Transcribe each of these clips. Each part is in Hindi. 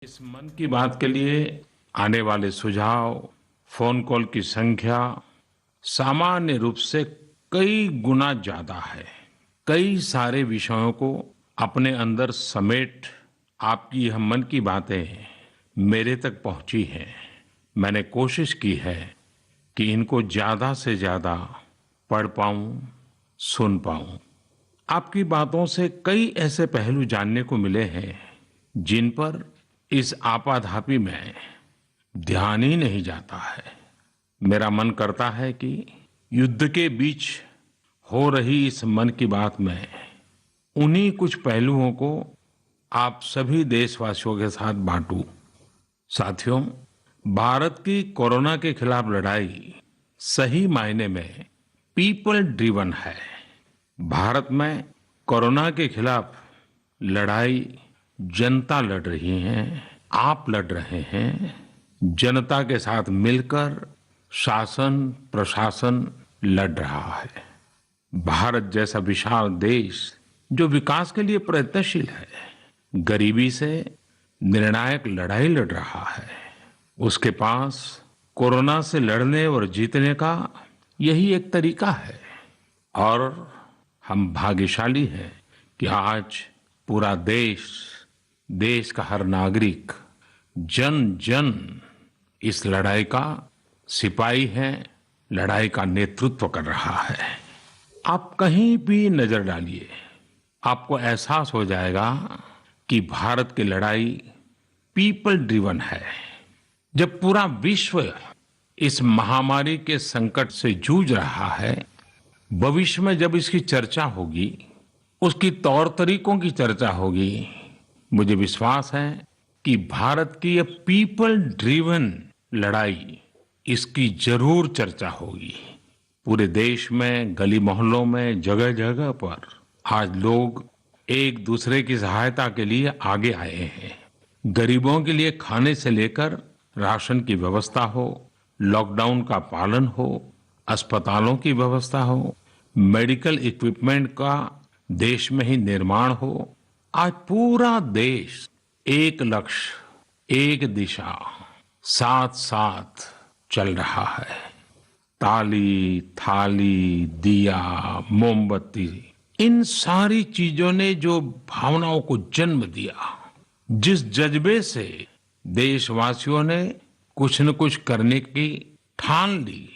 इस मन की बात के लिए आने वाले सुझाव, फोन कॉल की संख्या सामान्य रूप से कई गुना ज्यादा है। कई सारे विषयों को अपने अंदर समेट आपकी यह मन की बातें मेरे तक पहुंची हैं। मैंने कोशिश की है कि इनको ज्यादा से ज्यादा पढ़ पाऊं, सुन पाऊं। आपकी बातों से कई ऐसे पहलू जानने को मिले हैं जिन पर इस आपाधापी में ध्यान ही नहीं जाता है। मेरा मन करता है कि युद्ध के बीच हो रही इस मन की बात में उन्हीं कुछ पहलुओं को आप सभी देशवासियों के साथ बांटूं। साथियों, भारत की कोरोना के खिलाफ लड़ाई सही मायने में पीपल ड्रिवन है। भारत में कोरोना के खिलाफ लड़ाई जनता लड़ रही है, आप लड़ रहे हैं। जनता के साथ मिलकर शासन प्रशासन लड़ रहा है। भारत जैसा विशाल देश जो विकास के लिए प्रयत्नशील है, गरीबी से निर्णायक लड़ाई लड़ रहा है। उसके पास कोरोना से लड़ने और जीतने का यही एक तरीका है। और हम भाग्यशाली हैं कि आज पूरा देश का हर नागरिक, जन जन इस लड़ाई का सिपाही है, लड़ाई का नेतृत्व कर रहा है। आप कहीं भी नजर डालिए, आपको एहसास हो जाएगा कि भारत की लड़ाई पीपल ड्रिवन है। जब पूरा विश्व इस महामारी के संकट से जूझ रहा है, भविष्य में जब इसकी चर्चा होगी, उसकी तौर तरीकों की चर्चा होगी, मुझे विश्वास है कि भारत की ये पीपल ड्रिवन लड़ाई, इसकी जरूर चर्चा होगी। पूरे देश में, गली मोहल्लों में, जगह जगह पर आज लोग एक दूसरे की सहायता के लिए आगे आए हैं। गरीबों के लिए खाने से लेकर राशन की व्यवस्था हो, लॉकडाउन का पालन हो, अस्पतालों की व्यवस्था हो, मेडिकल इक्विपमेंट का देश में ही निर्माण हो, आज पूरा देश एक लक्ष्य, एक दिशा, साथ साथ चल रहा है। ताली, थाली, दिया, मोमबत्ती, इन सारी चीजों ने जो भावनाओं को जन्म दिया, जिस जज्बे से देशवासियों ने कुछ न कुछ करने की ठान ली,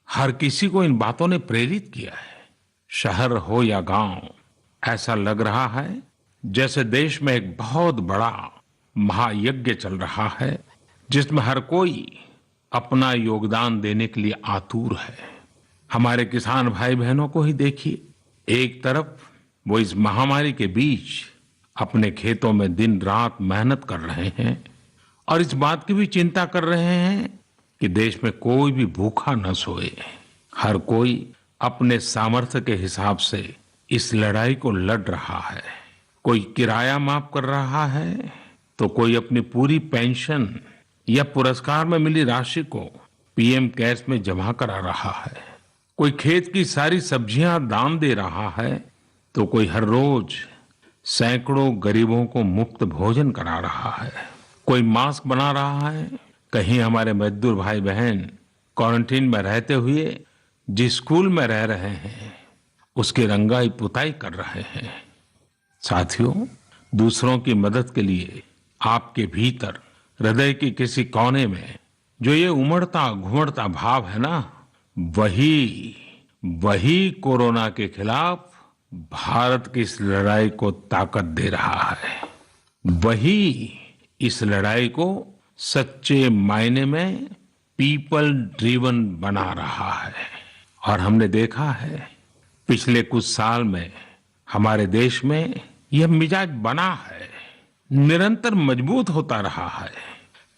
हर किसी को इन बातों ने प्रेरित किया है। शहर हो या गांव, ऐसा लग रहा है जैसे देश में एक बहुत बड़ा महायज्ञ चल रहा है, जिसमें हर कोई अपना योगदान देने के लिए आतुर है। हमारे किसान भाई बहनों को ही देखिए, एक तरफ वो इस महामारी के बीच अपने खेतों में दिन रात मेहनत कर रहे हैं और इस बात की भी चिंता कर रहे हैं कि देश में कोई भी भूखा न सोए। हर कोई अपने सामर्थ्य के हिसाब से इस लड़ाई को लड़ रहा है। कोई किराया माफ कर रहा है, तो कोई अपनी पूरी पेंशन या पुरस्कार में मिली राशि को पीएम केयर्स में जमा करा रहा है। कोई खेत की सारी सब्जियां दान दे रहा है, तो कोई हर रोज सैकड़ों गरीबों को मुफ्त भोजन करा रहा है। कोई मास्क बना रहा है। कहीं हमारे मजदूर भाई बहन क्वारंटीन में रहते हुए जिस स्कूल में रह रहे हैं, उसकी रंगाई पुताई कर रहे हैं। साथियों, दूसरों की मदद के लिए आपके भीतर हृदय की किसी कोने में जो ये उमड़ता घुमड़ता भाव है ना, वही वही कोरोना के खिलाफ भारत की इस लड़ाई को ताकत दे रहा है। वही इस लड़ाई को सच्चे मायने में पीपल ड्रिवन बना रहा है। और हमने देखा है पिछले कुछ साल में हमारे देश में यह मिजाज बना है, निरंतर मजबूत होता रहा है।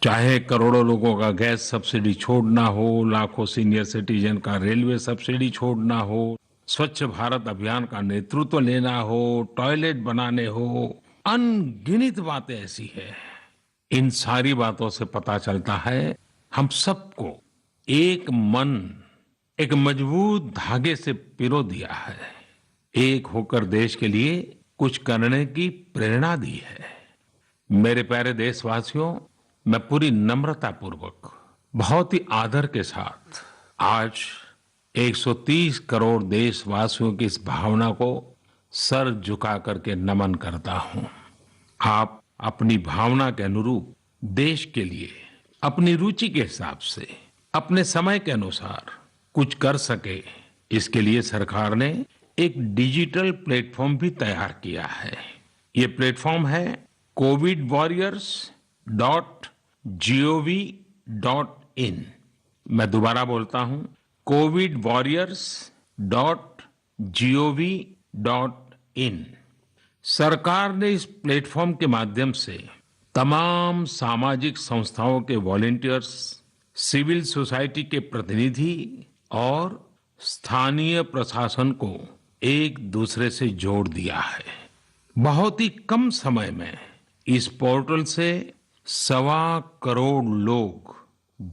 चाहे करोड़ों लोगों का गैस सब्सिडी छोड़ना हो, लाखों सीनियर सिटीजन का रेलवे सब्सिडी छोड़ना हो, स्वच्छ भारत अभियान का नेतृत्व लेना हो, टॉयलेट बनाने हो, अनगिनत बातें ऐसी है। इन सारी बातों से पता चलता है हम सबको एक मन, एक मजबूत धागे से पिरो दिया है, एक होकर देश के लिए कुछ करने की प्रेरणा दी है। मेरे प्यारे देशवासियों, मैं पूरी नम्रता पूर्वक, बहुत ही आदर के साथ आज 130 करोड़ देशवासियों की इस भावना को सर झुका करके नमन करता हूं। आप अपनी भावना के अनुरूप देश के लिए अपनी रुचि के हिसाब से अपने समय के अनुसार कुछ कर सके, इसके लिए सरकार ने एक डिजिटल प्लेटफॉर्म भी तैयार किया है। ये प्लेटफॉर्म है covidwarriors.gov.in। मैं दोबारा बोलता हूं, covidwarriors.gov.in। सरकार ने इस प्लेटफॉर्म के माध्यम से तमाम सामाजिक संस्थाओं के वॉलेंटियर्स, सिविल सोसाइटी के प्रतिनिधि और स्थानीय प्रशासन को एक दूसरे से जोड़ दिया है। बहुत ही कम समय में इस पोर्टल से 1.25 करोड़ लोग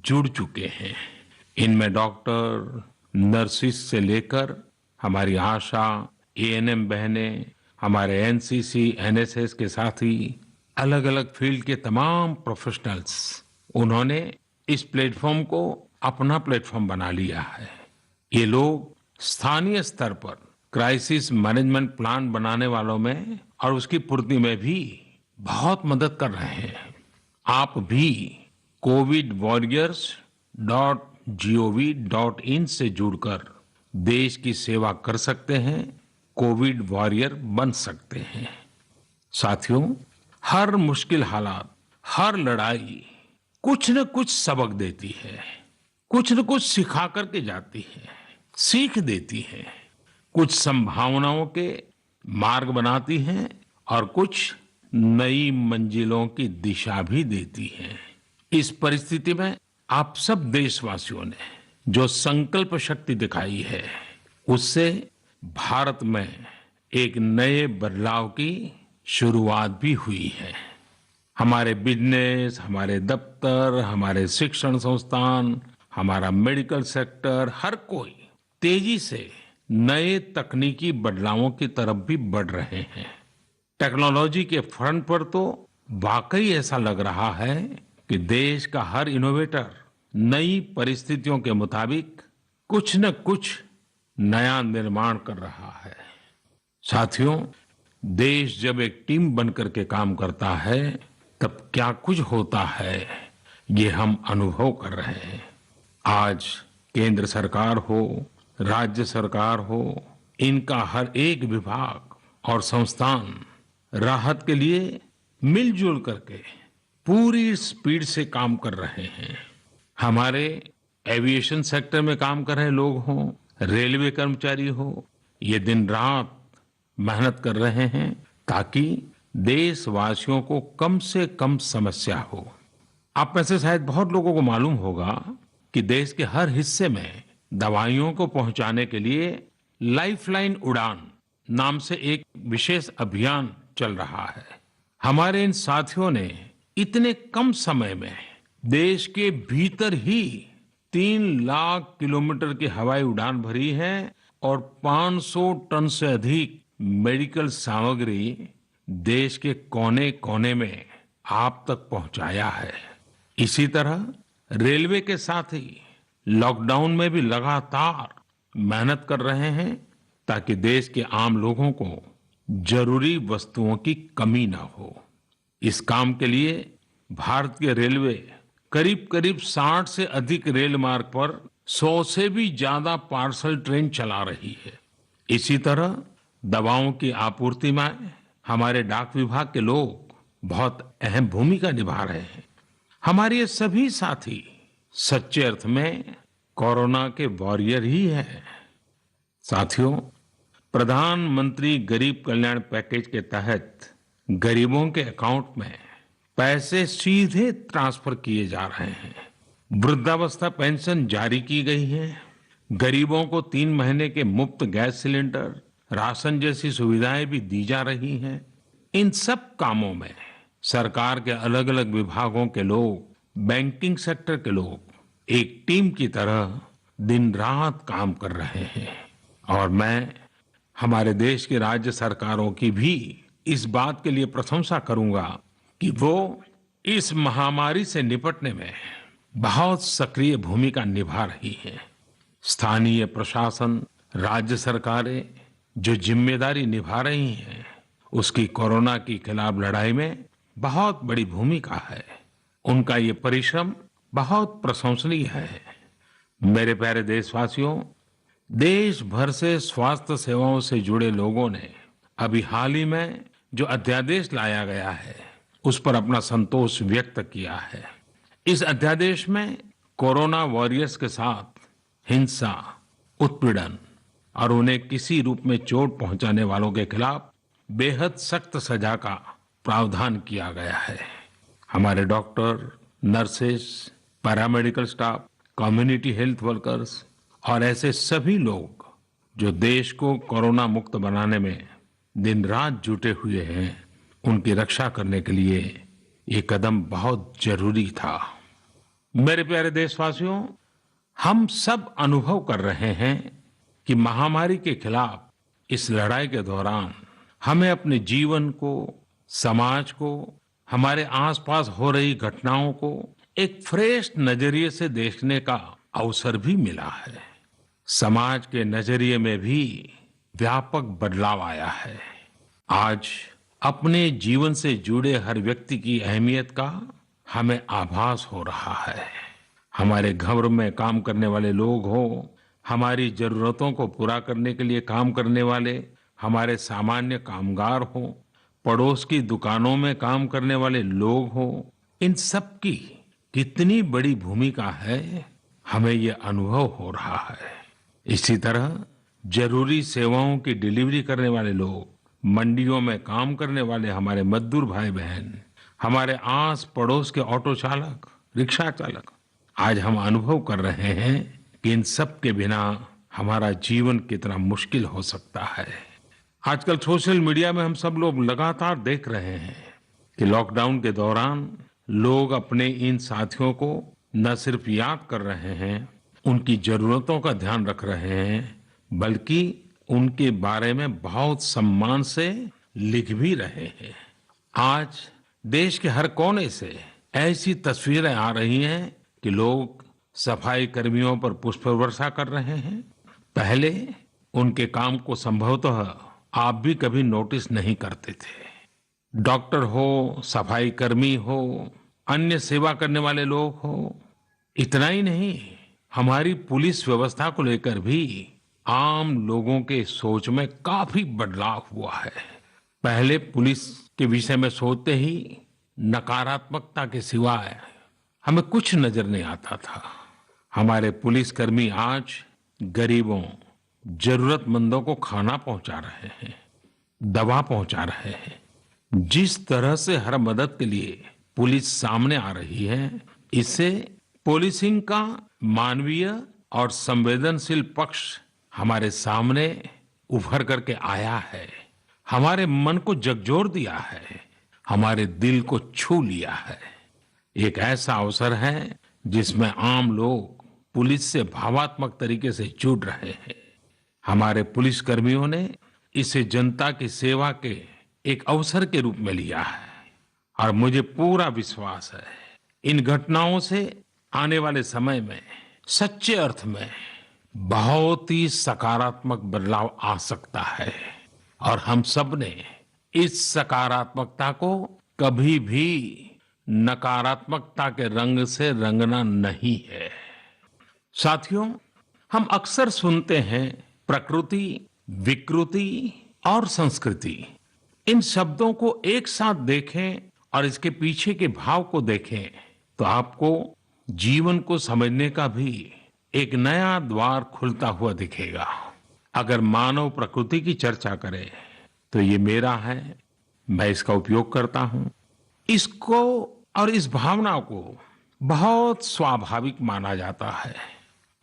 जुड़ चुके हैं। इनमें डॉक्टर, नर्सिस से लेकर हमारी आशा, एएनएम बहनें, हमारे एनसीसी, एनएसएस के साथी, अलग अलग फील्ड के तमाम प्रोफेशनल्स, उन्होंने इस प्लेटफॉर्म को अपना प्लेटफॉर्म बना लिया है। ये लोग स्थानीय स्तर पर क्राइसिस मैनेजमेंट प्लान बनाने वालों में और उसकी पूर्ति में भी बहुत मदद कर रहे हैं। आप भी covidwarriors.gov.in से जुड़कर देश की सेवा कर सकते हैं, कोविड वॉरियर बन सकते हैं। साथियों, हर मुश्किल हालात, हर लड़ाई कुछ न कुछ सबक देती है, कुछ न कुछ सिखा करके जाती है, सीख देती है, कुछ संभावनाओं के मार्ग बनाती है और कुछ नई मंजिलों की दिशा भी देती है। इस परिस्थिति में आप सब देशवासियों ने जो संकल्प शक्ति दिखाई है, उससे भारत में एक नए बदलाव की शुरुआत भी हुई है। हमारे बिजनेस, हमारे दफ्तर, हमारे शिक्षण संस्थान, हमारा मेडिकल सेक्टर, हर कोई तेजी से नए तकनीकी बदलावों की तरफ भी बढ़ रहे हैं। टेक्नोलॉजी के फ्रंट पर तो वाकई ऐसा लग रहा है कि देश का हर इनोवेटर नई परिस्थितियों के मुताबिक कुछ न कुछ नया निर्माण कर रहा है। साथियों, देश जब एक टीम बनकर के काम करता है, तब क्या कुछ होता है, ये हम अनुभव कर रहे हैं। आज केंद्र सरकार हो, राज्य सरकार हो, इनका हर एक विभाग और संस्थान राहत के लिए मिलजुल करके पूरी स्पीड से काम कर रहे हैं। हमारे एविएशन सेक्टर में काम कर रहे लोग हों, रेलवे कर्मचारी हो, ये दिन रात मेहनत कर रहे हैं ताकि देशवासियों को कम से कम समस्या हो। आप में से शायद बहुत लोगों को मालूम होगा कि देश के हर हिस्से में दवाइयों को पहुंचाने के लिए लाइफलाइन उड़ान नाम से एक विशेष अभियान चल रहा है। हमारे इन साथियों ने इतने कम समय में देश के भीतर ही 3 लाख किलोमीटर की हवाई उड़ान भरी है और 500 टन से अधिक मेडिकल सामग्री देश के कोने कोने में आप तक पहुंचाया है। इसी तरह रेलवे के साथ ही लॉकडाउन में भी लगातार मेहनत कर रहे हैं ताकि देश के आम लोगों को जरूरी वस्तुओं की कमी ना हो। इस काम के लिए भारतीय रेलवे करीब करीब 60 से अधिक रेल मार्ग पर 100 से भी ज्यादा पार्सल ट्रेन चला रही है। इसी तरह दवाओं की आपूर्ति में हमारे डाक विभाग के लोग बहुत अहम भूमिका निभा रहे हैं। हमारे ये सभी साथी सच्चे अर्थ में कोरोना के वॉरियर ही हैं। साथियों, प्रधानमंत्री गरीब कल्याण पैकेज के तहत गरीबों के अकाउंट में पैसे सीधे ट्रांसफर किए जा रहे हैं। वृद्धावस्था पेंशन जारी की गई है। गरीबों को 3 महीने के मुफ्त गैस सिलेंडर, राशन जैसी सुविधाएं भी दी जा रही हैं। इन सब कामों में सरकार के अलग अलग विभागों के लोग, बैंकिंग सेक्टर के लोग एक टीम की तरह दिन रात काम कर रहे हैं। और मैं हमारे देश की राज्य सरकारों की भी इस बात के लिए प्रशंसा करूंगा कि वो इस महामारी से निपटने में बहुत सक्रिय भूमिका निभा रही है। स्थानीय प्रशासन, राज्य सरकारें जो जिम्मेदारी निभा रही हैं, उसकी कोरोना के खिलाफ लड़ाई में बहुत बड़ी भूमिका है। उनका ये परिश्रम बहुत प्रशंसनीय है। मेरे प्यारे देशवासियों, देश भर से स्वास्थ्य सेवाओं से जुड़े लोगों ने अभी हाल ही में जो अध्यादेश लाया गया है, उस पर अपना संतोष व्यक्त किया है। इस अध्यादेश में कोरोना वॉरियर्स के साथ हिंसा, उत्पीड़न और उन्हें किसी रूप में चोट पहुंचाने वालों के खिलाफ बेहद सख्त सजा का प्रावधान किया गया है। हमारे doctor, nurses, paramedical staff, community health workers और ऐसे सभी लोग जो देश को कोरोना मुक्त बनाने में दिन रात जुटे हुए हैं, उनकी रक्षा करने के लिए ये कदम बहुत जरूरी था। मेरे प्यारे देशवासियों, हम सब अनुभव कर रहे हैं कि महामारी के खिलाफ इस लड़ाई के दौरान हमें अपने जीवन को, समाज को, हमारे आसपास हो रही घटनाओं को एक फ्रेश नजरिए से देखने का अवसर भी मिला है। समाज के नजरिए में भी व्यापक बदलाव आया है। आज अपने जीवन से जुड़े हर व्यक्ति की अहमियत का हमें आभास हो रहा है। हमारे घर में काम करने वाले लोग हो, हमारी जरूरतों को पूरा करने के लिए काम करने वाले हमारे सामान्य कामगार हो, पड़ोस की दुकानों में काम करने वाले लोग हो, इन सब की कितनी बड़ी भूमिका है, हमें ये अनुभव हो रहा है। इसी तरह जरूरी सेवाओं की डिलीवरी करने वाले लोग, मंडियों में काम करने वाले हमारे मजदूर भाई बहन, हमारे आस पड़ोस के ऑटो चालक, रिक्शा चालक, आज हम अनुभव कर रहे हैं कि इन सब के बिना हमारा जीवन कितना मुश्किल हो सकता है। आजकल सोशल मीडिया में हम सब लोग लगातार देख रहे हैं कि लॉकडाउन के दौरान लोग अपने इन साथियों को न सिर्फ याद कर रहे हैं, उनकी जरूरतों का ध्यान रख रहे हैं, बल्कि उनके बारे में बहुत सम्मान से लिख भी रहे हैं। आज देश के हर कोने से ऐसी तस्वीरें आ रही हैं कि लोग सफाई कर्मियों पर पुष्प वर्षा कर रहे हैं। पहले उनके काम को संभवतः आप भी कभी नोटिस नहीं करते थे। डॉक्टर हो, सफाई कर्मी हो, अन्य सेवा करने वाले लोग हो, इतना ही नहीं, हमारी पुलिस व्यवस्था को लेकर भी आम लोगों के सोच में काफी बदलाव हुआ है। पहले पुलिस के विषय में सोचते ही नकारात्मकता के सिवाय हमें कुछ नजर नहीं आता था। हमारे पुलिसकर्मी आज गरीबों, जरूरतमंदों को खाना पहुंचा रहे हैं, दवा पहुंचा रहे हैं। जिस तरह से हर मदद के लिए पुलिस सामने आ रही है, इससे पुलिसिंग का मानवीय और संवेदनशील पक्ष हमारे सामने उभर करके आया है, हमारे मन को झकझोर दिया है, हमारे दिल को छू लिया है। एक ऐसा अवसर है जिसमें आम लोग पुलिस से भावात्मक तरीके से जुड़ रहे हैं। हमारे पुलिसकर्मियों ने इसे जनता की सेवा के एक अवसर के रूप में लिया है और मुझे पूरा विश्वास है इन घटनाओं से आने वाले समय में सच्चे अर्थ में बहुत ही सकारात्मक बदलाव आ सकता है और हम सब ने इस सकारात्मकता को कभी भी नकारात्मकता के रंग से रंगना नहीं है। साथियों, हम अक्सर सुनते हैं प्रकृति, विकृति और संस्कृति। इन शब्दों को एक साथ देखें और इसके पीछे के भाव को देखें तो आपको जीवन को समझने का भी एक नया द्वार खुलता हुआ दिखेगा। अगर मानव प्रकृति की चर्चा करें तो ये मेरा है, मैं इसका उपयोग करता हूं। इसको और इस भावना को बहुत स्वाभाविक माना जाता है,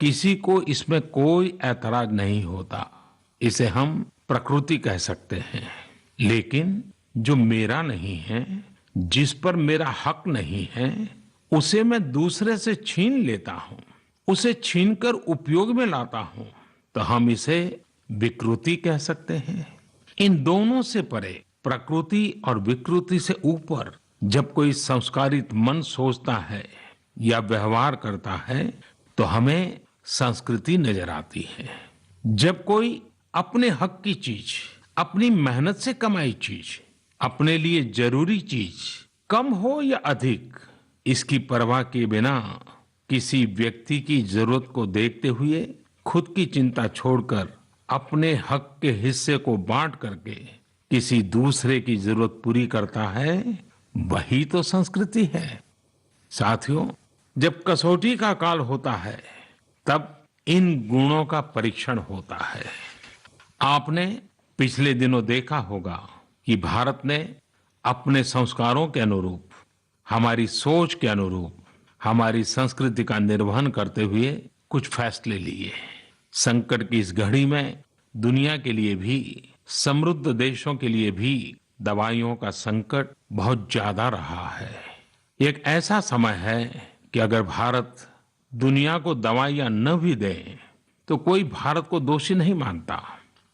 किसी को इसमें कोई ऐतराज नहीं होता। इसे हम प्रकृति कह सकते हैं। लेकिन जो मेरा नहीं है, जिस पर मेरा हक नहीं है, उसे मैं दूसरे से छीन लेता हूं, उसे छीनकर उपयोग में लाता हूं, तो हम इसे विकृति कह सकते हैं। इन दोनों से परे, प्रकृति और विकृति से ऊपर जब कोई संस्कारित मन सोचता है या व्यवहार करता है तो हमें संस्कृति नजर आती है। जब कोई अपने हक की चीज, अपनी मेहनत से कमाई चीज, अपने लिए जरूरी चीज कम हो या अधिक, इसकी परवाह किए बिना किसी व्यक्ति की जरूरत को देखते हुए खुद की चिंता छोड़कर अपने हक के हिस्से को बांट करके किसी दूसरे की जरूरत पूरी करता है, वही तो संस्कृति है। साथियों, जब कसौटी का काल होता है तब इन गुणों का परीक्षण होता है। आपने पिछले दिनों देखा होगा कि भारत ने अपने संस्कारों के अनुरूप, हमारी सोच के अनुरूप, हमारी संस्कृति का निर्वहन करते हुए कुछ फैसले लिए। संकट की इस घड़ी में दुनिया के लिए भी, समृद्ध देशों के लिए भी दवाइयों का संकट बहुत ज्यादा रहा है। एक ऐसा समय है कि अगर भारत दुनिया को दवाइयां न भी दे तो कोई भारत को दोषी नहीं मानता।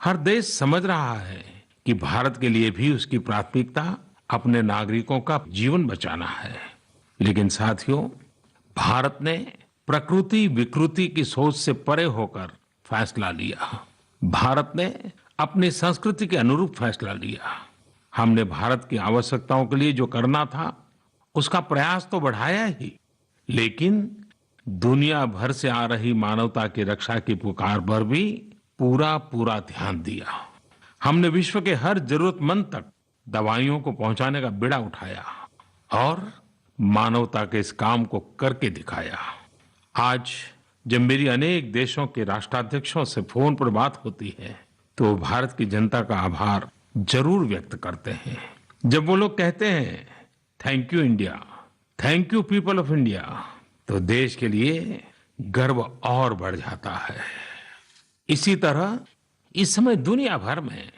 हर देश समझ रहा है कि भारत के लिए भी उसकी प्राथमिकता अपने नागरिकों का जीवन बचाना है। लेकिन साथियों, भारत ने प्रकृति विकृति की सोच से परे होकर फैसला लिया। भारत ने अपनी संस्कृति के अनुरूप फैसला लिया। हमने भारत की आवश्यकताओं के लिए जो करना था उसका प्रयास तो बढ़ाया ही, लेकिन दुनिया भर से आ रही मानवता की रक्षा की पुकार पर भी पूरा पूरा ध्यान दिया। हमने विश्व के हर जरूरतमंद तक दवाइयों को पहुंचाने का बीड़ा उठाया और मानवता के इस काम को करके दिखाया। आज जब मेरी अनेक देशों के राष्ट्राध्यक्षों से फोन पर बात होती है तो वो भारत की जनता का आभार जरूर व्यक्त करते हैं। जब वो लोग कहते हैं thank you India, thank you people of India, तो देश के लिए गर्व और बढ़ जाता है। इसी तरह इस समय दुनिया भर में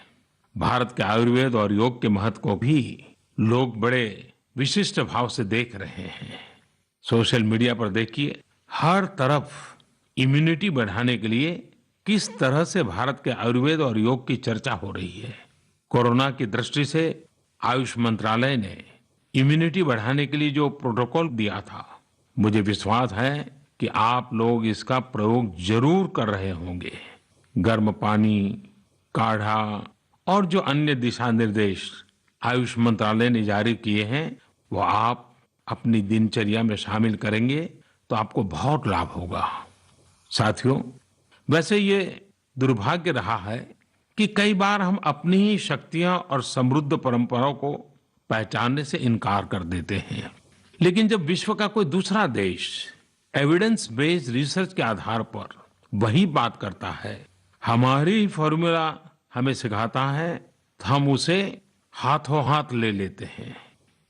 भारत के आयुर्वेद और योग के महत्व को भी लोग बड़े विशिष्ट भाव से देख रहे हैं। सोशल मीडिया पर देखिए, हर तरफ इम्यूनिटी बढ़ाने के लिए किस तरह से भारत के आयुर्वेद और योग की चर्चा हो रही है। कोरोना की दृष्टि से आयुष मंत्रालय ने इम्यूनिटी बढ़ाने के लिए जो प्रोटोकॉल दिया था, मुझे विश्वास है कि आप लोग इसका प्रयोग जरूर कर रहे होंगे। गर्म पानी, काढ़ा और जो अन्य दिशा निर्देश आयुष मंत्रालय ने जारी किए हैं वो आप अपनी दिनचर्या में शामिल करेंगे तो आपको बहुत लाभ होगा। साथियों, वैसे ये दुर्भाग्य रहा है कि कई बार हम अपनी ही शक्तियां और समृद्ध परंपराओं को पहचानने से इनकार कर देते हैं। लेकिन जब विश्व का कोई दूसरा देश एविडेंस बेस्ड रिसर्च के आधार पर वही बात करता है, हमारी फॉर्मूला हमें सिखाता है, तो हम उसे हाथों हाथ ले लेते हैं।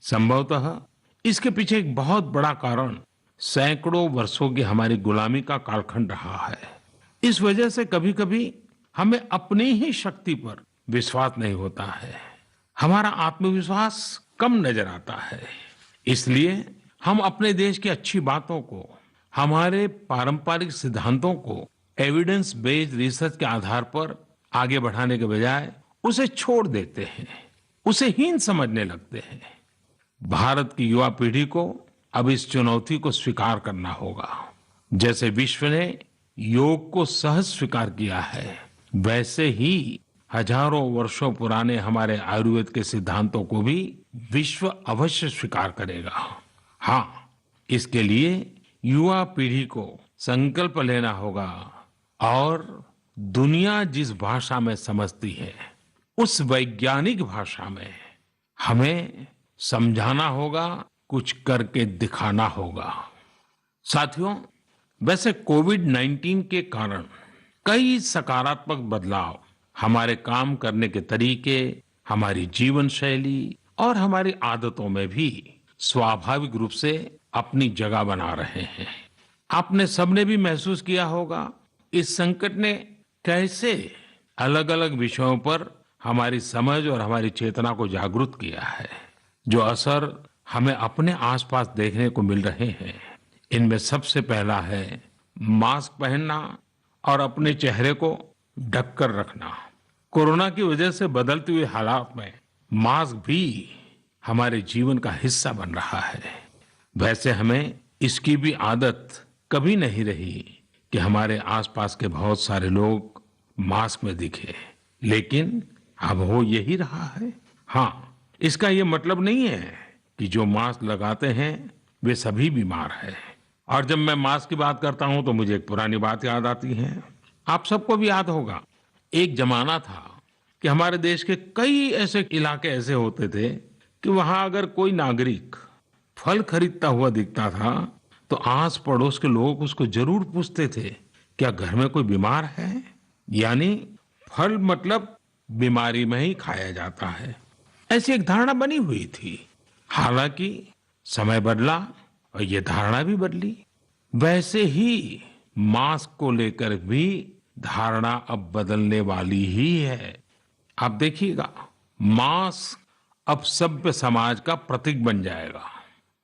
संभवतः इसके पीछे एक बहुत बड़ा कारण सैकड़ों वर्षों की हमारी गुलामी का कालखंड रहा है। इस वजह से कभी कभी हमें अपनी ही शक्ति पर विश्वास नहीं होता है, हमारा आत्मविश्वास कम नजर आता है। इसलिए हम अपने देश की अच्छी बातों को, हमारे पारंपरिक सिद्धांतों को एविडेंस बेस्ड रिसर्च के आधार पर आगे बढ़ाने के बजाय उसे छोड़ देते हैं, उसे हीन समझने लगते हैं। भारत की युवा पीढ़ी को अब इस चुनौती को स्वीकार करना होगा। जैसे विश्व ने योग को सहज स्वीकार किया है, वैसे ही हजारों वर्षों पुराने हमारे आयुर्वेद के सिद्धांतों को भी विश्व अवश्य स्वीकार करेगा। हाँ, इसके लिए युवा पीढ़ी को संकल्प लेना होगा और दुनिया जिस भाषा में समझती है उस वैज्ञानिक भाषा में हमें समझाना होगा, कुछ करके दिखाना होगा। साथियों, वैसे कोविड-19 के कारण कई सकारात्मक बदलाव हमारे काम करने के तरीके, हमारी जीवन शैली और हमारी आदतों में भी स्वाभाविक रूप से अपनी जगह बना रहे हैं। आपने सबने भी महसूस किया होगा इस संकट ने कैसे अलग अलग विषयों पर हमारी समझ और हमारी चेतना को जागरूक किया है। जो असर हमें अपने आसपास देखने को मिल रहे हैं, इनमें सबसे पहला है मास्क पहनना और अपने चेहरे को ढककर रखना। कोरोना की वजह से बदलते हुए हालात में मास्क भी हमारे जीवन का हिस्सा बन रहा है। वैसे हमें इसकी भी आदत कभी नहीं रही कि हमारे आसपास के बहुत सारे लोग मास्क में दिखे, लेकिन अब हो यही रहा है। हाँ, इसका ये मतलब नहीं है कि जो मास्क लगाते हैं वे सभी बीमार हैं। और जब मैं मास्क की बात करता हूं तो मुझे एक पुरानी बात याद आती है। आप सबको भी याद होगा, एक जमाना था कि हमारे देश के कई ऐसे इलाके ऐसे होते थे कि वहां अगर कोई नागरिक फल खरीदता हुआ दिखता था तो आस पड़ोस के लोग उसको जरूर पूछते थे, क्या घर में कोई बीमार है? यानी फल मतलब बीमारी में ही खाया जाता है, ऐसी एक धारणा बनी हुई थी। हालांकि समय बदला और ये धारणा भी बदली। वैसे ही मास्क को लेकर भी धारणा अब बदलने वाली ही है। आप देखिएगा, मास्क अब सभ्य समाज का प्रतीक बन जाएगा।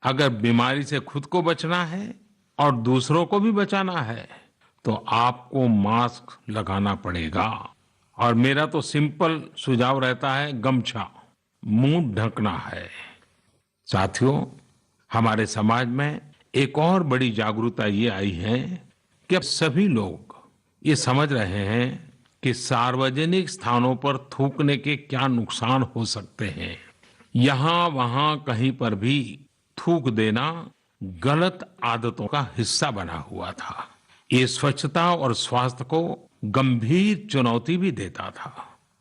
अगर बीमारी से खुद को बचना है और दूसरों को भी बचाना है तो आपको मास्क लगाना पड़ेगा। और मेरा तो सिंपल सुझाव रहता है, गमछा मुंह ढकना है। साथियों, हमारे समाज में एक और बड़ी जागरूकता ये आई है कि अब सभी लोग ये समझ रहे हैं कि सार्वजनिक स्थानों पर थूकने के क्या नुकसान हो सकते हैं। यहां वहां कहीं पर भी थूक देना गलत आदतों का हिस्सा बना हुआ था। ये स्वच्छता और स्वास्थ्य को गंभीर चुनौती भी देता था।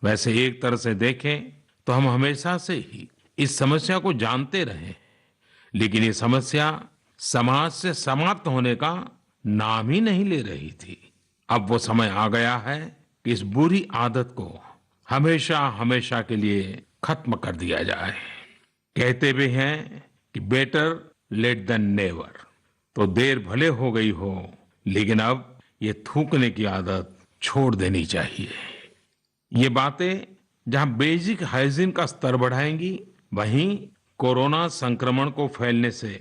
वैसे एक तरह से देखें तो हम हमेशा से ही इस समस्या को जानते रहे, लेकिन ये समस्या समाज से समाप्त होने का नाम ही नहीं ले रही थी। अब वो समय आ गया है कि इस बुरी आदत को हमेशा हमेशा के लिए खत्म कर दिया जाए। कहते भी हैं कि बेटर लेट देन नेवर। तो देर भले हो गई हो, लेकिन अब ये थूकने की आदत छोड़ देनी चाहिए। ये बातें जहां बेसिक हाइजीन का स्तर बढ़ाएंगी, वहीं कोरोना संक्रमण को फैलने से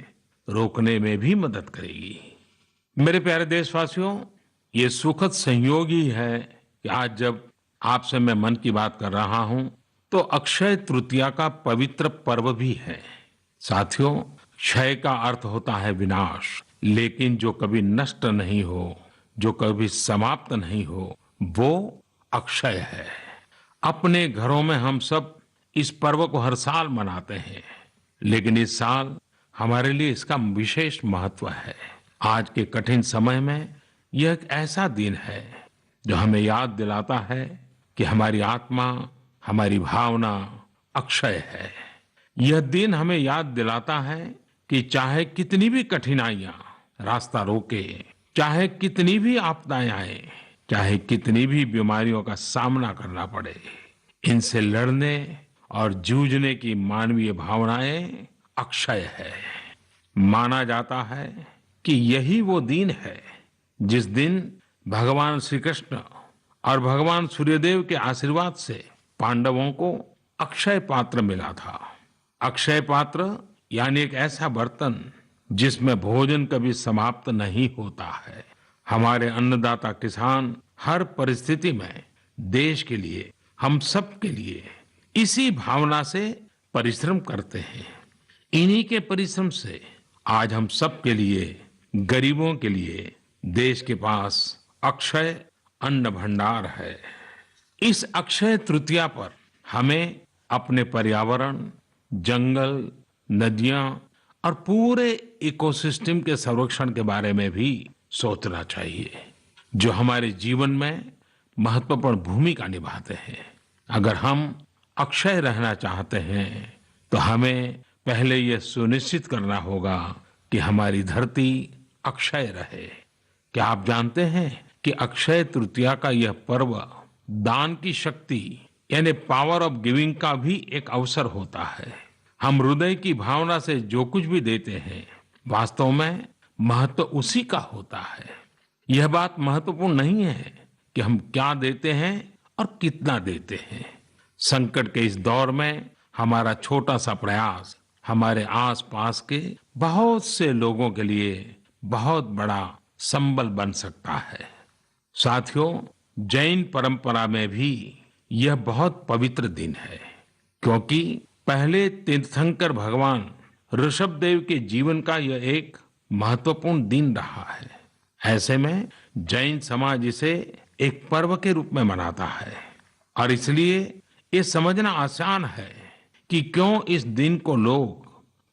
रोकने में भी मदद करेगी। मेरे प्यारे देशवासियों, ये सुखद संयोग ही है कि आज जब आपसे मैं मन की बात कर रहा हूं तो अक्षय तृतीया का पवित्र पर्व भी है। साथियों, क्षय का अर्थ होता है विनाश, लेकिन जो कभी नष्ट नहीं हो, जो कभी समाप्त नहीं हो, वो अक्षय है। अपने घरों में हम सब इस पर्व को हर साल मनाते हैं, लेकिन इस साल हमारे लिए इसका विशेष महत्व है। आज के कठिन समय में यह एक ऐसा दिन है जो हमें याद दिलाता है कि हमारी आत्मा, हमारी भावना अक्षय है। यह दिन हमें याद दिलाता है कि चाहे कितनी भी कठिनाइयां रास्ता रोके, चाहे कितनी भी आपदाएं आए, चाहे कितनी भी बीमारियों का सामना करना पड़े, इनसे लड़ने और जूझने की मानवीय भावनाएं अक्षय है। माना जाता है कि यही वो दिन है जिस दिन भगवान श्री कृष्ण और भगवान सूर्यदेव के आशीर्वाद से पांडवों को अक्षय पात्र मिला था। अक्षय पात्र यानी एक ऐसा बर्तन जिसमें भोजन कभी समाप्त नहीं होता है। हमारे अन्नदाता किसान हर परिस्थिति में देश के लिए, हम सब के लिए इसी भावना से परिश्रम करते हैं। इन्हीं के परिश्रम से आज हम सब के लिए, गरीबों के लिए देश के पास अक्षय अन्न भंडार है। इस अक्षय तृतीया पर हमें अपने पर्यावरण, जंगल, नदियां और पूरे इकोसिस्टम के संरक्षण के बारे में भी सोचना चाहिए, जो हमारे जीवन में महत्वपूर्ण भूमिका निभाते हैं। अगर हम अक्षय रहना चाहते हैं तो हमें पहले यह सुनिश्चित करना होगा कि हमारी धरती अक्षय रहे। क्या आप जानते हैं कि अक्षय तृतीया का यह पर्व दान की शक्ति यानी पावर ऑफ गिविंग का भी एक अवसर होता है। हम हृदय की भावना से जो कुछ भी देते हैं, वास्तव में महत्व उसी का होता है। यह बात महत्वपूर्ण नहीं है कि हम क्या देते हैं और कितना देते हैं। संकट के इस दौर में हमारा छोटा सा प्रयास हमारे आसपास के बहुत से लोगों के लिए बहुत बड़ा संबल बन सकता है। साथियों, जैन परंपरा में भी यह बहुत पवित्र दिन है, क्योंकि पहले तीर्थंकर भगवान ऋषभ देव के जीवन का यह एक महत्वपूर्ण दिन रहा है। ऐसे में जैन समाज इसे एक पर्व के रूप में मनाता है और इसलिए ये समझना आसान है कि क्यों इस दिन को लोग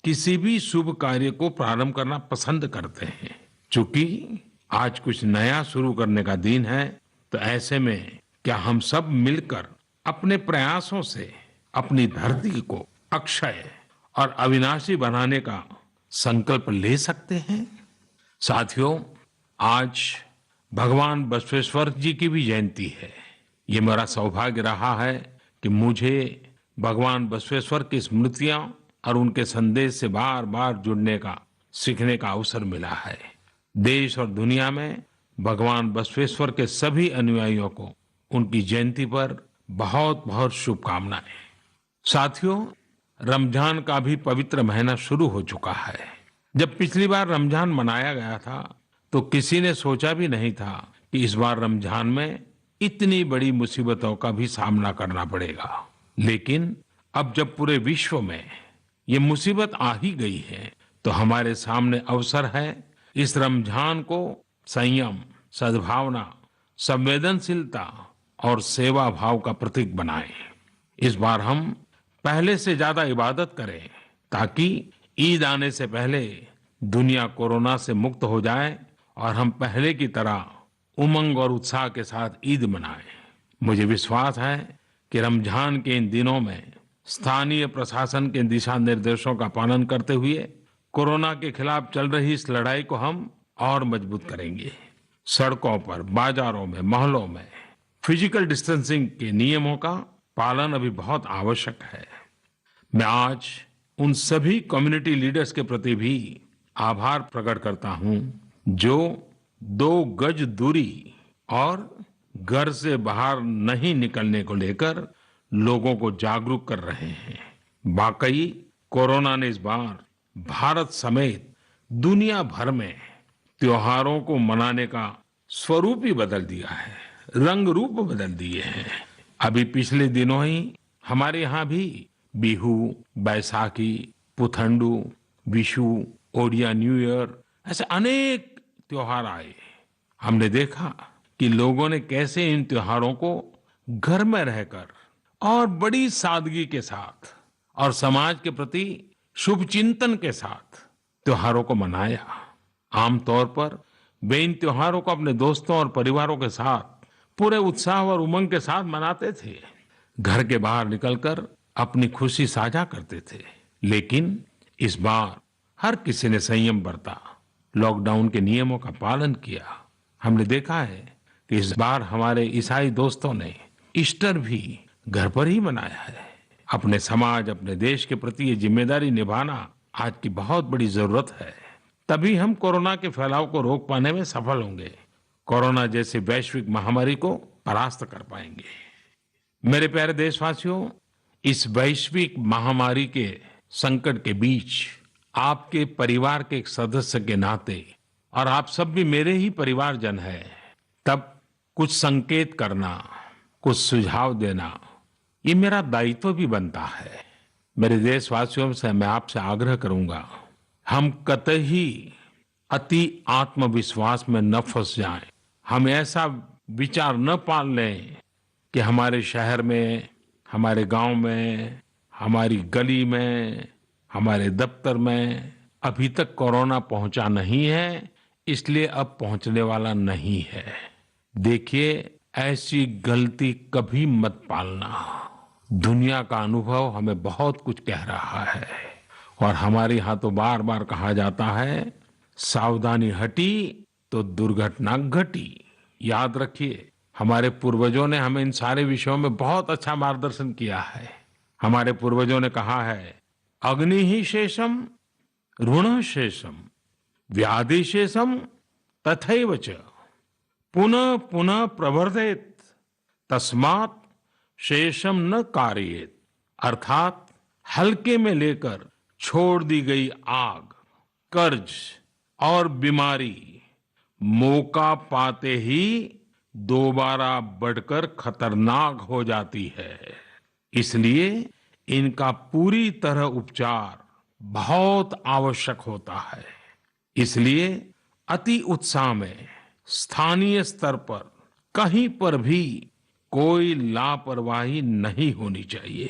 किसी भी शुभ कार्य को प्रारंभ करना पसंद करते हैं। चूंकि आज कुछ नया शुरू करने का दिन है, तो ऐसे में क्या हम सब मिलकर अपने प्रयासों से अपनी धरती को अक्षय और अविनाशी बनाने का संकल्प ले सकते हैं। साथियों, आज भगवान बसवेश्वर जी की भी जयंती है। ये मेरा सौभाग्य रहा है कि मुझे भगवान बसवेश्वर की स्मृतियां और उनके संदेश से बार बार जुड़ने का, सीखने का अवसर मिला है। देश और दुनिया में भगवान बसवेश्वर के सभी अनुयायियों को उनकी जयंती पर बहुत बहुत शुभकामनाएं। साथियों, रमजान का भी पवित्र महीना शुरू हो चुका है। जब पिछली बार रमजान मनाया गया था तो किसी ने सोचा भी नहीं था कि इस बार रमजान में इतनी बड़ी मुसीबतों का भी सामना करना पड़ेगा। लेकिन अब जब पूरे विश्व में ये मुसीबत आ ही गई है, तो हमारे सामने अवसर है इस रमजान को संयम, सद्भावना, संवेदनशीलता और सेवा भाव का प्रतीक बनाएं। इस बार हम पहले से ज्यादा इबादत करें ताकि ईद आने से पहले दुनिया कोरोना से मुक्त हो जाए और हम पहले की तरह उमंग और उत्साह के साथ ईद मनाएं। मुझे विश्वास है कि रमजान के इन दिनों में स्थानीय प्रशासन के दिशा निर्देशों का पालन करते हुए कोरोना के खिलाफ चल रही इस लड़ाई को हम और मजबूत करेंगे। सड़कों पर, बाजारों में, मोहल्लों में फिजिकल डिस्टेंसिंग के नियमों का पालन अभी बहुत आवश्यक है। मैं आज उन सभी कम्युनिटी लीडर्स के प्रति भी आभार प्रकट करता हूं जो 2 गज दूरी और घर से बाहर नहीं निकलने को लेकर लोगों को जागरूक कर रहे हैं। वाकई कोरोना ने इस बार भारत समेत दुनिया भर में त्योहारों को मनाने का स्वरूप ही बदल दिया है, रंग रूप बदल दिए हैं। अभी पिछले दिनों ही हमारे यहाँ भी बिहू, बैसाखी, पुथंडू, विशु, ओडिया न्यू ईयर ऐसे अनेक त्योहार आए। हमने देखा कि लोगों ने कैसे इन त्योहारों को घर में रहकर और बड़ी सादगी के साथ और समाज के प्रति शुभ चिंतन के साथ त्योहारों को मनाया। आमतौर पर वे इन त्योहारों को अपने दोस्तों और परिवारों के साथ पूरे उत्साह और उमंग के साथ मनाते थे, घर के बाहर निकलकर अपनी खुशी साझा करते थे। लेकिन इस बार हर किसी ने संयम बरता, लॉकडाउन के नियमों का पालन किया। हमने देखा है कि इस बार हमारे ईसाई दोस्तों ने ईस्टर भी घर पर ही मनाया है। अपने समाज, अपने देश के प्रति ये जिम्मेदारी निभाना आज की बहुत बड़ी जरूरत है। तभी हम कोरोना के फैलाव को रोक पाने में सफल होंगे, कोरोना जैसी वैश्विक महामारी को परास्त कर पाएंगे। मेरे प्यारे देशवासियों, इस वैश्विक महामारी के संकट के बीच आपके परिवार के एक सदस्य के नाते, और आप सब भी मेरे ही परिवारजन हैं, तब कुछ संकेत करना, कुछ सुझाव देना, ये मेरा दायित्व भी बनता है। मेरे देशवासियों से मैं आपसे आग्रह करूंगा, हम कतई अति आत्मविश्वास में न फंस जाएं। हम ऐसा विचार न पाल लें कि हमारे शहर में, हमारे गांव में, हमारी गली में, हमारे दफ्तर में अभी तक कोरोना पहुंचा नहीं है, इसलिए अब पहुंचने वाला नहीं है। देखिए, ऐसी गलती कभी मत पालना। दुनिया का अनुभव हमें बहुत कुछ कह रहा है और हमारे यहाँ तो बार बार कहा जाता है, सावधानी हटी तो दुर्घटना घटी। याद रखिए, हमारे पूर्वजों ने हमें इन सारे विषयों में बहुत अच्छा मार्गदर्शन किया है। हमारे पूर्वजों ने कहा है, अग्नि ही शेषम ऋण शेषम व्याधि शेषम तथैव च पुनः पुनः प्रवर्धेत तस्मात् शेषम न कार्येत। अर्थात हल्के में लेकर छोड़ दी गई आग, कर्ज और बीमारी मौका पाते ही दोबारा बढ़कर खतरनाक हो जाती है। इसलिए इनका पूरी तरह उपचार बहुत आवश्यक होता है। इसलिए अति उत्साह में स्थानीय स्तर पर कहीं पर भी कोई लापरवाही नहीं होनी चाहिए।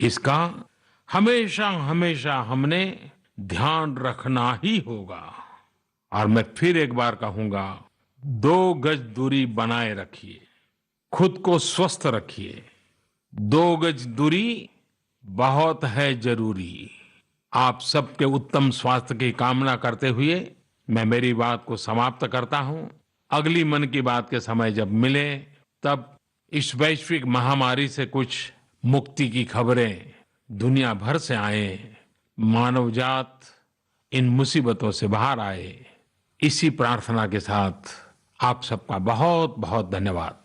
इसका हमेशा हमेशा हमने ध्यान रखना ही होगा। और मैं फिर एक बार कहूंगा, 2 गज दूरी बनाए रखिए, खुद को स्वस्थ रखिए। 2 गज दूरी बहुत है जरूरी। आप सबके उत्तम स्वास्थ्य की कामना करते हुए मैं मेरी बात को समाप्त करता हूं। अगली मन की बात के समय जब मिले, तब इस वैश्विक महामारी से कुछ मुक्ति की खबरें दुनिया भर से आए, मानव जात इन मुसीबतों से बाहर आए, इसी प्रार्थना के साथ आप सबका बहुत बहुत धन्यवाद।